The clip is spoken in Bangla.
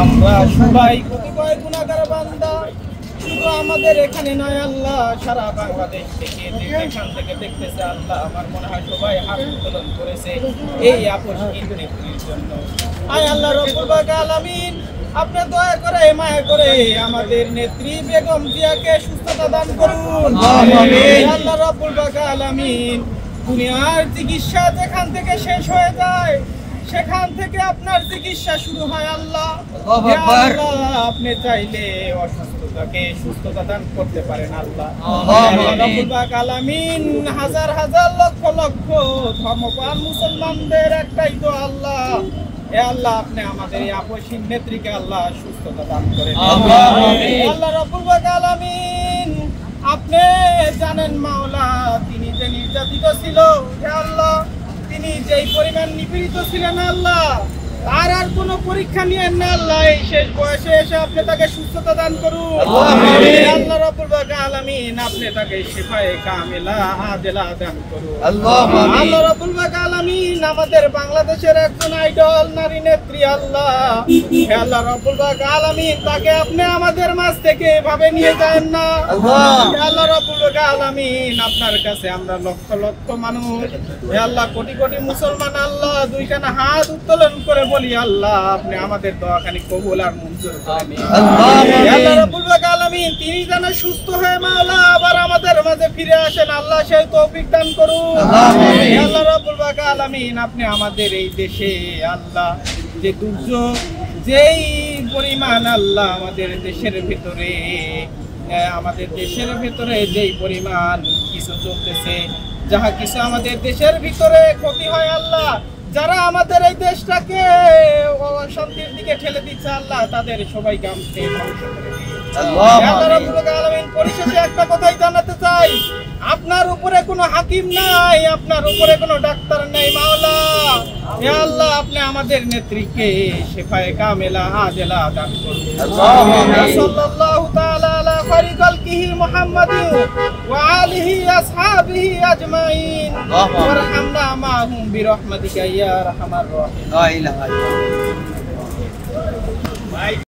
আমরা সবাই কতিপয় গুনাহগার বান্দা, শুধু আমাদের এখানে নয় আল্লাহ, সারা বাংলাদেশ থেকে যেখান থেকে দেখতেছে আল্লাহ, আমার মনে হয় সবাই হাত উত্তোলন করেছে এই আপসহীন নেত্রীর জন্য। আয় আল্লাহ রব্বুল আলামিন, আপনি দয়া করে মায়া করে আমাদের নেত্রী বেগম জিয়াকে সুস্থতা দান করুন। আল্লাহ রব্বুল আলামিন, দুনিয়ার চিকিৎসা যেখান থেকে শেষ হয়ে যায় সেখান থেকে আপনার চিকিৎসা শুরু হয় আল্লাহ। আপনি চাইলে অসুস্থতাকে সুস্থতা দান করতে পারেন আল্লাহ। আলামিন, হাজার হাজার লক্ষ লক্ষ ধর্মপ্রাণ মুসলমানদের একটাই তো আল্লাহ, এ আল্লাহ আপনি আমাদের এই আপসহীন নেত্রীকে আল্লাহ সুস্থতা দান করেন। আল্লাহ রাব্বুল আলামিন, আপনি জানেন মাওলা, তিনি যে নির্যাতিত ছিল, হে আল্লাহ তিনি যেই পরিমাণ নিপীড়িত ছিলেন আল্লাহ, তার আর কোনো পরীক্ষা নিয়েন না আল্লাহ, এই শেষ বয়সে এসে আপনি তাকে সুস্থতা দান করুন। আল্লাহ রাব্বুল আলামিন, আপনি তাকে শিফায়ে কামিলা আজেলা দান করুন। আল্লাহ রাব্বুল আলামিন, আমাদের বাংলাদেশের একজন আইডল নারী নেত্রী আল্লাহ, হে আল্লাহ রাব্বুল আলামিন, তাকে আপনি আমাদের মাঝ থেকে এভাবে নিয়ে যান না। হে আল্লাহ রাব্বুল আলামিন, আপনার কাছে আমরা লক্ষ লক্ষ মানুষ, হে আল্লাহ কোটি কোটি মুসলমান আল্লাহ, দুইখানা হাত উত্তোলন করে বলি আল্লাহ আপনি আমাদের দোয়াখানি কবুল আর মঞ্জুর করেন। আল্লাহ রাব্বুল আলামিন, তিনি যেন সুস্থ হয়ে মাওলা আবার আমাদের মাঝে ফিরে আসেন আল্লাহ, সেই তৌফিক দান করুন। আল্লাহ রাব্বুল আলামিন, আপনি আমাদের এই দেশে আল্লাহ যে দুর্যোগ, যেই পরিমাণ আল্লাহ আমাদের দেশের ভিতরে যেই পরিমাণ কিছু চলতেছে, যাহা কিছু আমাদের দেশের ভিতরে ক্ষতি হয় আল্লাহ, যারা আমাদের এই দেশটাকে অশান্তির দিকে ঠেলে দিচ্ছে আল্লাহ, তাদের সবাইকে আমি ধ্বংস করে দিই। আল্লাহ রাব্বুল আলামিন, পরিশেষে একটা কথাই জানাতে চাই, আপনার উপরে কোনো হাকিম নাই, আপনার উপরে কোনো ডাক্তার নাই মাওলা, হে আল্লাহ আপনি আমাদের নেত্রীকে শিফায়ে কামিলা আজেলা দান করুন। সাল্লাল্লাহু তাআলা আলা খায়রি খালকিহি মুহাম্মাদিন ওয়া আলিহি আসহাবিহি আজমাইন ওয়ারহামনা মাহুম বিরহমাতিকা ইয়া আরহামার রাহিম। লা ইলাহা ইল্লাল্লাহ।